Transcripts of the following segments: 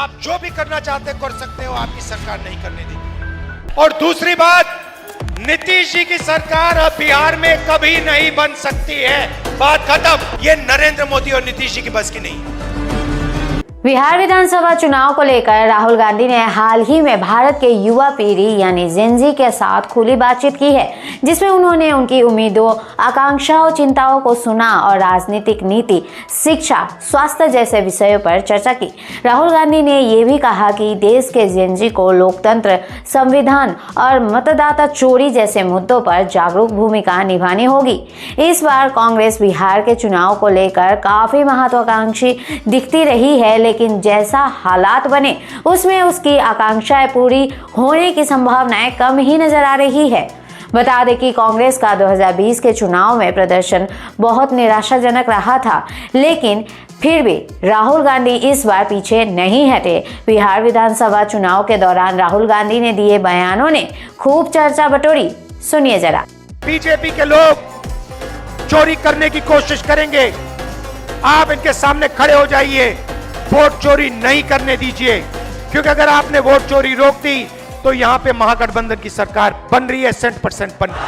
आप जो भी करना चाहते कर सकते हो, आपकी सरकार नहीं करने देगी। और दूसरी बात, नीतीश जी की सरकार अब बिहार में कभी नहीं बन सकती है, बात खत्म। ये नरेंद्र मोदी और नीतीश जी की बस की नहीं है। बिहार विधानसभा चुनाव को लेकर राहुल गांधी ने हाल ही में भारत के युवा पीढ़ी यानी जेन-ज़ी के साथ खुली बातचीत की है, जिसमें उन्होंने उनकी उम्मीदों, आकांक्षाओं, चिंताओं को सुना और राजनीतिक नीति, शिक्षा, स्वास्थ्य जैसे विषयों पर चर्चा की। राहुल गांधी ने यह भी कहा कि देश के जेन-ज़ी को लोकतंत्र, संविधान और मतदाता चोरी जैसे मुद्दों पर जागरूक भूमिका निभानी होगी। इस बार कांग्रेस बिहार के चुनाव को लेकर काफी महत्वाकांक्षी दिखती रही है, लेकिन जैसा हालात बने उसमें उसकी आकांक्षाएं पूरी होने की संभावनाएं कम ही नजर आ रही है। बता दें कि कांग्रेस का 2020 के चुनाव में प्रदर्शन बहुत निराशाजनक रहा था, लेकिन फिर भी राहुल गांधी इस बार पीछे नहीं हटे। बिहार विधानसभा चुनाव के दौरान राहुल गांधी ने दिए बयानों ने खूब चर्चा बटोरी। सुनिए जरा। बीजेपी के लोग चोरी करने की कोशिश करेंगे, आप इनके सामने खड़े हो जाइए, वोट चोरी नहीं करने दीजिए, क्योंकि अगर आपने वोट चोरी रोक दी तो यहां पे महागठबंधन की सरकार बन रही है, 100% बन रही है।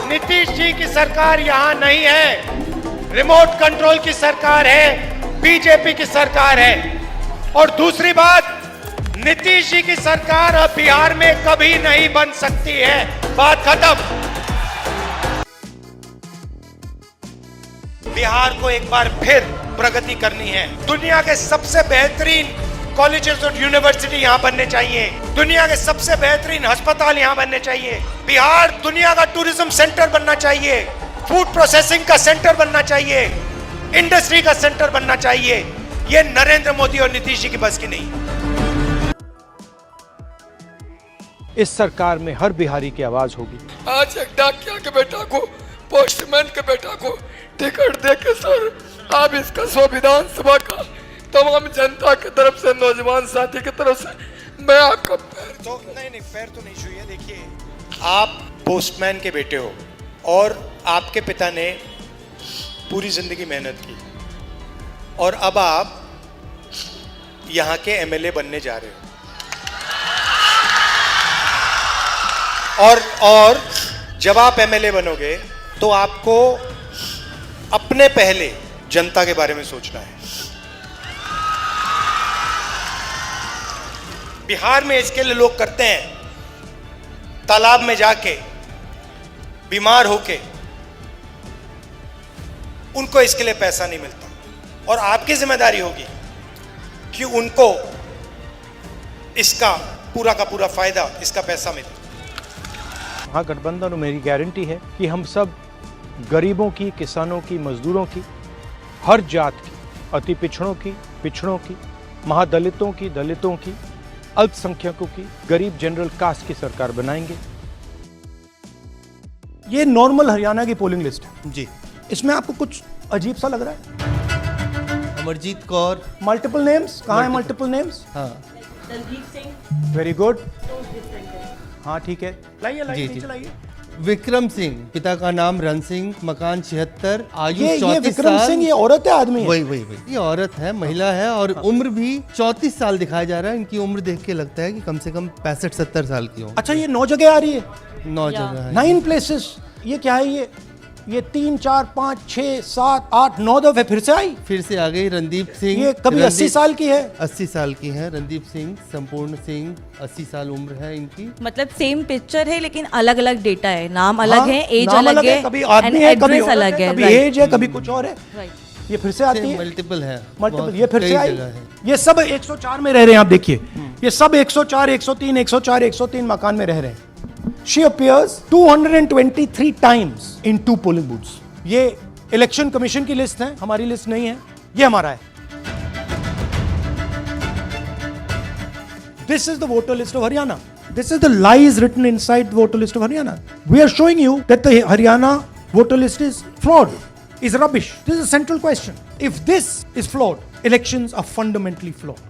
नीतीश जी की सरकार यहां नहीं है, रिमोट कंट्रोल की सरकार है, बीजेपी की सरकार है। और दूसरी बात, नीतीश जी की सरकार अब बिहार में कभी नहीं बन सकती है, बात खत्म। बिहार को एक बार फिर प्रगति करनी है। दुनिया के सबसे बेहतरीन कॉलेजेस और यूनिवर्सिटी यहां बनने चाहिए, दुनिया के सबसे बेहतरीन अस्पताल यहां बनने चाहिए। बिहार दुनिया का टूरिज्म सेंटर बनना चाहिए, फूड प्रोसेसिंग का सेंटर बनना चाहिए, इंडस्ट्री का सेंटर बनना चाहिए। ये नरेंद्र मोदी और नीतीश जी की बस की नहीं। इस सरकार में हर बिहारी की आवाज होगी। आज एक डाकिया के बेटा को, पोस्टमैन के बेटा को टिकट देके सर, आप इसका संविधान सभा का तमाम जनता की तरफ से, नौजवान साथी की तरफ से मैं आपका पैर तो नहीं पैर तो नहीं छूइए। देखिए, आप पोस्टमैन के बेटे हो और आपके पिता ने पूरी जिंदगी मेहनत की और अब आप यहाँ के एमएलए बनने जा रहे हो। और जब आप एमएलए बनोगे तो आपको अपने पहले जनता के बारे में सोचना है। बिहार में इसके लिए लोग करते हैं, तालाब में जाके बीमार होके, उनको इसके लिए पैसा नहीं मिलता और आपकी जिम्मेदारी होगी कि उनको इसका पूरा का पूरा फायदा, इसका पैसा मिले। महागठबंधन, मेरी गारंटी है कि हम सब गरीबों की, किसानों की, मजदूरों की, हर जात की, अति पिछड़ों की, महादलितों की, दलितों की, अल्पसंख्यकों की, गरीब जनरल कास्ट की सरकार बनाएंगे। ये नॉर्मल हरियाणा की पोलिंग लिस्ट है जी। इसमें आपको कुछ अजीब सा लग रहा है? अमरजीत कौर, मल्टीपल नेम्स, कहाँ है मल्टीपल नेम्स? हाँ, दलजीत सिंह, वेरी गुड, हाँ ठीक है, लाइए जी। लाइए। विक्रम सिंह, पिता का नाम रन सिंह, मकान 76, आयु ये 34 विक्रम साल। सिंह ये औरत है आदमी है? वही ये औरत है, महिला है और उम्र भी 34 साल दिखाया जा रहा है। इनकी उम्र देख के लगता है कि कम से कम 65-70 साल की हो। अच्छा, ये 9 जगह आ रही है? 9 जगह है, 9 प्लेसेस। ये क्या है? ये 3, 4, 5, 6, 7, 8, 9 दफे फिर से आई। फिर से आ गई रणदीप सिंह। ये कभी 80 साल की है? 80 साल की है रणदीप सिंह, संपूर्ण सिंह, 80 साल उम्र है इनकी। मतलब सेम पिक्चर है लेकिन अलग अलग डेटा है, नाम अलग है, एज नाम अलग है, कभी आदमी है, कभी अलग है, कभी एज है, कभी कुछ और है। ये फिर से आती है, मल्टीपल है, मल्टीपल। ये फिर से आई। है। ये सब 104 में रह रहे हैं, आप देखिए, ये सब 104, 103, 104, 103 मकान में रह रहे हैं। She appears 223 times in 2 polling booths. ये इलेक्शन कमीशन की लिस्ट है, हमारी लिस्ट नहीं है, ये हमारा है। This is the voter list of Haryana. This is the lies written inside the voter list of Haryana. We are showing you that the Haryana voter list is fraud, is rubbish. This is a central question. If this is flawed, elections are fundamentally flawed.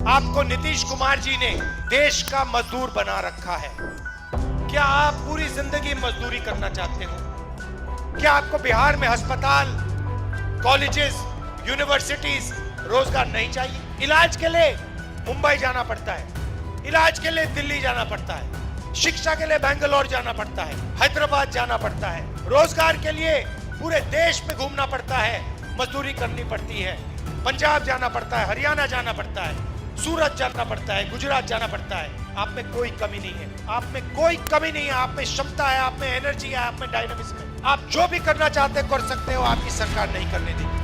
आपको नीतीश कुमार जी ने देश का मजदूर बना रखा है। क्या आप पूरी जिंदगी मजदूरी करना चाहते हो? क्या आपको बिहार में अस्पताल, कॉलेजेस, यूनिवर्सिटीज, रोजगार नहीं चाहिए? इलाज के लिए मुंबई जाना पड़ता है, इलाज के लिए दिल्ली जाना पड़ता है, शिक्षा के लिए बेंगलोर जाना पड़ता है, हैदराबाद जाना पड़ता है, रोजगार के लिए पूरे देश में घूमना पड़ता है, मजदूरी करनी पड़ती है, पंजाब जाना पड़ता है, हरियाणा जाना पड़ता है, सूरत जाना पड़ता है, गुजरात जाना पड़ता है। आप में कोई कमी नहीं है, आप में कोई कमी नहीं है, आप में क्षमता है, आप में एनर्जी है, आप में डायनामिज्म है। आप जो भी करना चाहते कर सकते हो, आपकी सरकार नहीं करने देगी।